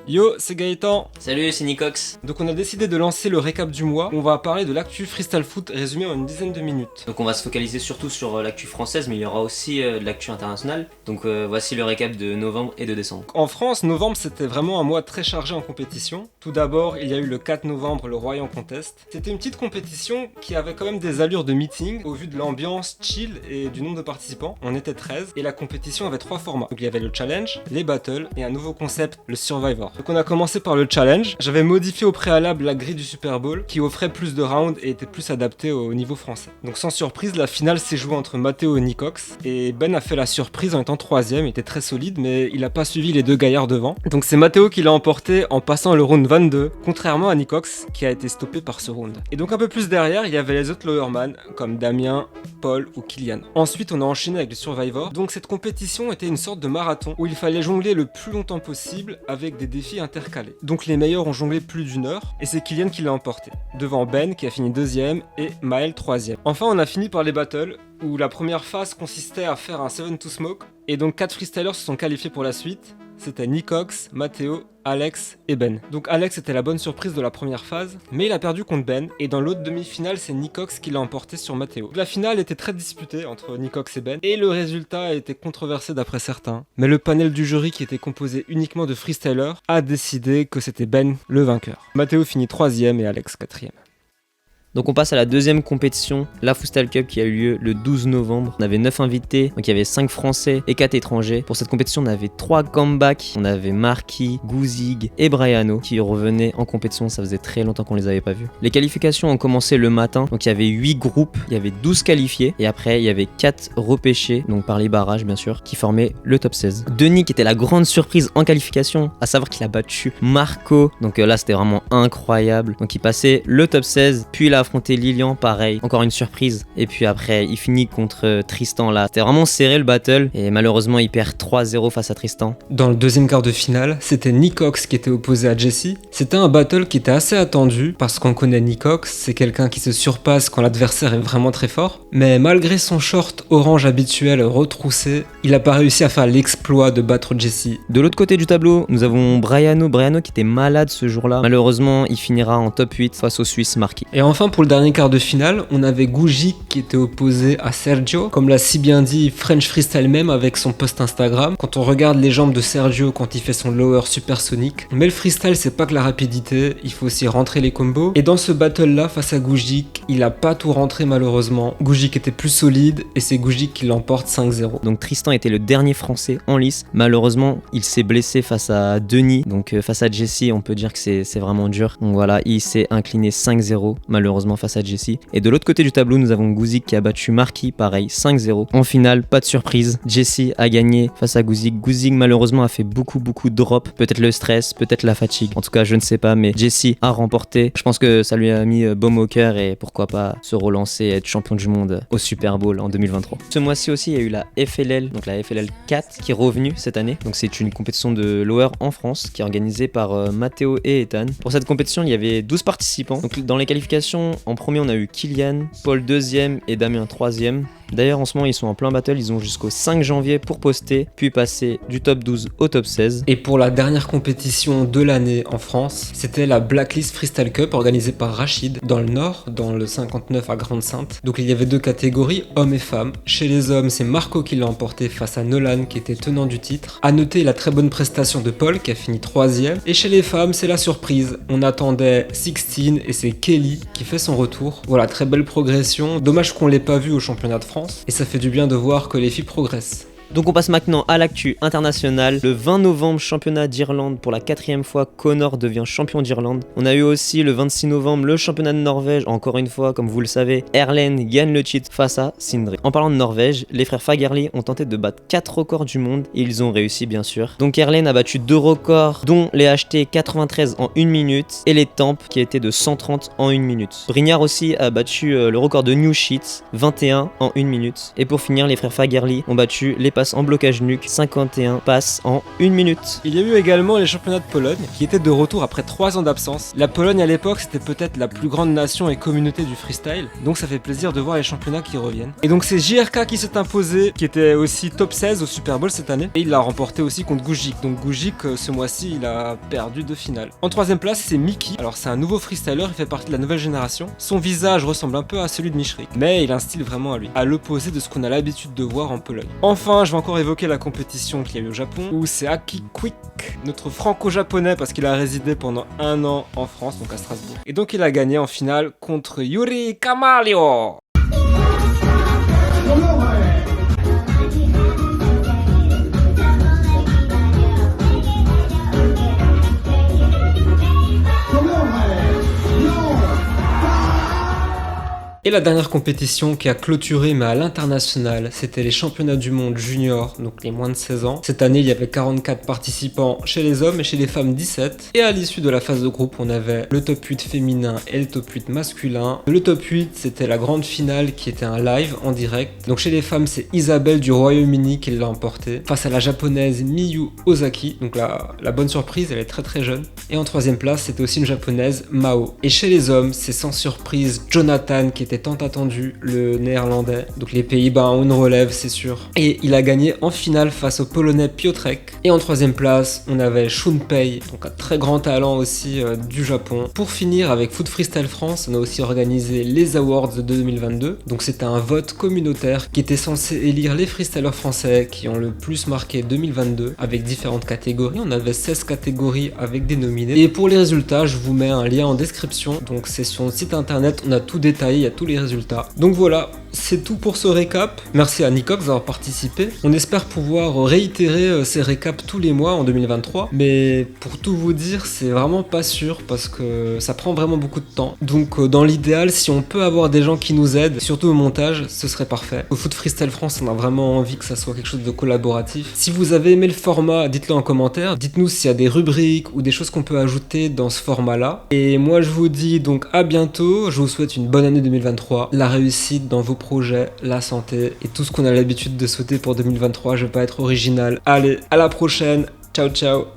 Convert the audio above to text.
Yo, c'est Gaëtan. Salut, c'est Nicox. Donc on a décidé de lancer le récap du mois. On va parler de l'actu freestyle foot résumé en une dizaine de minutes. Donc on va se focaliser surtout sur l'actu française, mais il y aura aussi de l'actu internationale. Donc voici le récap de novembre et de décembre. En France, novembre c'était vraiment un mois très chargé en compétition. Tout d'abord, il y a eu le 4 novembre le Royan Contest. C'était une petite compétition qui avait quand même des allures de meeting au vu de l'ambiance chill et du nombre de participants. On était 13 et la compétition avait 3 formats. Donc il y avait le challenge, les battles et un nouveau concept, le survivor. Donc on a commencé par le challenge. J'avais modifié au préalable la grille du Super Bowl qui offrait plus de rounds et était plus adaptée au niveau français. Donc sans surprise, la finale s'est jouée entre Matteo et Nicox et Ben a fait la surprise en étant 3ème. Il était très solide mais il a pas suivi les deux gaillards devant. Donc c'est Matteo qui l'a emporté en passant le round 22, contrairement à Nicox qui a été stoppé par ce round. Et donc un peu plus derrière, il y avait les autres lowerman comme Damien, Paul ou Kylian. Ensuite on a enchaîné avec le Survivor. Donc cette compétition était une sorte de marathon où il fallait jongler le plus longtemps possible avec des défis intercalés. Donc les meilleurs ont jonglé plus d'une heure et c'est Kylian qui l'a emporté, devant Ben qui a fini 2ème et Maël 3ème. Enfin on a fini par les battles où la première phase consistait à faire un 7 to smoke et donc 4 freestylers se sont qualifiés pour la suite. C'était Nicox, Matteo, Alex et Ben. Donc Alex était la bonne surprise de la première phase, mais il a perdu contre Ben, et dans l'autre demi-finale, c'est Nicox qui l'a emporté sur Matteo. La finale était très disputée entre Nicox et Ben, et le résultat a été controversé d'après certains. Mais le panel du jury, qui était composé uniquement de freestylers, a décidé que c'était Ben le vainqueur. Matteo finit 3ème et Alex 4ème. Donc on passe à la deuxième compétition, la Freestyle Cup qui a eu lieu le 12 novembre. On avait 9 invités, donc il y avait 5 Français et 4 étrangers. Pour cette compétition, on avait 3 comebacks. On avait Marquis, Gouzig et Briano qui revenaient en compétition. Ça faisait très longtemps qu'on les avait pas vus. Les qualifications ont commencé le matin. Donc il y avait 8 groupes, il y avait 12 qualifiés. Et après, il y avait 4 repêchés, donc par les barrages bien sûr, qui formaient le top 16. Denis qui était la grande surprise en qualification, à savoir qu'il a battu Marco. Donc là, c'était vraiment incroyable. Donc il passait le top 16, puis la affronté Lilian, pareil, encore une surprise. Et puis après, il finit contre Tristan là. C'était vraiment serré le battle et malheureusement, il perd 3-0 face à Tristan. Dans le deuxième quart de finale, c'était Nicox qui était opposé à Jesse. C'était un battle qui était assez attendu parce qu'on connaît Nicox, c'est quelqu'un qui se surpasse quand l'adversaire est vraiment très fort. Mais malgré son short orange habituel retroussé, il n'a pas réussi à faire l'exploit de battre Jesse. De l'autre côté du tableau, nous avons Briano qui était malade ce jour-là. Malheureusement, il finira en top 8 face au Suisse Marquis. Et enfin, pour le dernier quart de finale, on avait Gouzig qui était opposé à Sergio, comme l'a si bien dit French Freestyle même avec son post Instagram. Quand on regarde les jambes de Sergio quand il fait son lower supersonique, mais le freestyle c'est pas que la rapidité, il faut aussi rentrer les combos. Et dans ce battle là face à Gouzig, il a pas tout rentré malheureusement. Gouzig était plus solide et c'est Gouzig qui l'emporte 5-0. Donc Tristan était le dernier français en lice. Malheureusement, il s'est blessé face à Denis, donc face à Jesse, on peut dire que c'est vraiment dur. Donc voilà, il s'est incliné 5-0 malheureusement face à Jesse. Et de l'autre côté du tableau, nous avons Gouzig qui a battu Marquis, pareil, 5-0. En finale, pas de surprise, Jesse a gagné face à Gouzig. Gouzig malheureusement a fait beaucoup de drop, peut-être le stress, peut-être la fatigue. En tout cas, je ne sais pas, mais Jesse a remporté. Je pense que ça lui a mis baume au cœur et pourquoi pas se relancer et être champion du monde au Super Bowl en 2023. Ce mois-ci aussi, il y a eu la FLL, donc la FLL 4 qui est revenue cette année. Donc c'est une compétition de lower en France qui est organisée par Matteo et Ethan. Pour cette compétition, il y avait 12 participants. Donc dans les qualifications, en premier, on a eu Kylian, Paul 2ème et Damien 3ème. D'ailleurs, en ce moment, ils sont en plein battle. Ils ont jusqu'au 5 janvier pour poster, puis passer du top 12 au top 16. Et pour la dernière compétition de l'année en France, c'était la Blacklist Freestyle Cup organisée par Rachid dans le Nord, dans le 59 à Grande-Sainte. Donc il y avait 2 catégories, hommes et femmes. Chez les hommes, c'est Marco qui l'a emporté face à Nolan qui était tenant du titre. À noter la très bonne prestation de Paul qui a fini 3ème. Et chez les femmes, c'est la surprise. On attendait 16 et c'est Kelly qui fait son retour. Voilà, très belle progression. Dommage qu'on l'ait pas vu au championnat de France. Et ça fait du bien de voir que les filles progressent. Donc on passe maintenant à l'actu internationale. Le 20 novembre, championnat d'Irlande. Pour la 4ème fois, Connor devient champion d'Irlande. On a eu aussi le 26 novembre le championnat de Norvège. Encore une fois, comme vous le savez, Erlen gagne le cheat face à Sindre. En parlant de Norvège, les frères Fagerli ont tenté de battre 4 records du monde et ils ont réussi bien sûr. Donc Erlen a battu 2 records, dont les HT 93 en 1 minute et les Tempes qui étaient de 130 en 1 minute. Brignard aussi a battu le record de New Sheets, 21 en 1 minute. Et pour finir, les frères Fagerli ont battu les passes en blocage nuque, 51 passes en 1 minute. Il y a eu également les championnats de Pologne qui étaient de retour après 3 ans d'absence. La Pologne à l'époque c'était peut-être la plus grande nation et communauté du freestyle, donc ça fait plaisir de voir les championnats qui reviennent. Et donc c'est JRK qui s'est imposé, qui était aussi top 16 au Super Bowl cette année, et il l'a remporté aussi contre Gujik. Donc Gujik ce mois-ci il a perdu 2 finales. En 3ème place c'est Mickey, alors c'est un nouveau freestyler, il fait partie de la nouvelle génération. Son visage ressemble un peu à celui de Mishrik, mais il a un style vraiment à lui, à l'opposé de ce qu'on a l'habitude de voir en Pologne. Enfin je vais encore évoquer la compétition qu'il y a eu au Japon, où c'est Aki Quick, notre franco-japonais parce qu'il a résidé pendant 1 an en France, donc à Strasbourg. Et donc il a gagné en finale contre Yuri Kamalio. Et la dernière compétition qui a clôturé, mais à l'international, c'était les championnats du monde junior, donc les moins de 16 ans. Cette année, il y avait 44 participants chez les hommes et chez les femmes 17. Et à l'issue de la phase de groupe, on avait le top 8 féminin et le top 8 masculin. Le top 8, c'était la grande finale qui était un live en direct. Donc chez les femmes, c'est Isabelle du Royaume-Uni qui l'a emporté face à la japonaise Miyu Ozaki. Donc la bonne surprise, elle est très très jeune. Et en 3ème place, c'était aussi une japonaise, Mao. Et chez les hommes, c'est sans surprise Jonathan qui était tant attendu, le néerlandais. Donc les Pays-Bas ont une relève, c'est sûr. Et il a gagné en finale face au polonais Piotrek. Et en 3ème place, on avait Shunpei, donc un très grand talent aussi du Japon. Pour finir, avec Foot Freestyle France, on a aussi organisé les Awards de 2022. Donc c'était un vote communautaire qui était censé élire les freestylers français qui ont le plus marqué 2022 avec différentes catégories. On avait 16 catégories avec des nominés. Et pour les résultats, je vous mets un lien en description. Donc c'est sur notre site internet, on a tout détaillé, il y a tous les résultats. Donc voilà, c'est tout pour ce récap. Merci à Nicox d'avoir participé. On espère pouvoir réitérer ces récaps tous les mois en 2023. Mais pour tout vous dire, c'est vraiment pas sûr parce que ça prend vraiment beaucoup de temps. Donc dans l'idéal, si on peut avoir des gens qui nous aident, surtout au montage, ce serait parfait. Au Foot Freestyle France, on a vraiment envie que ça soit quelque chose de collaboratif. Si vous avez aimé le format, dites-le en commentaire. Dites-nous s'il y a des rubriques ou des choses qu'on peut ajouter dans ce format-là. Et moi, je vous dis donc à bientôt. Je vous souhaite une bonne année 2023. La réussite dans vos projets, la santé et tout ce qu'on a l'habitude de souhaiter pour 2023. Je vais pas être original. Allez, à la prochaine. Ciao, ciao.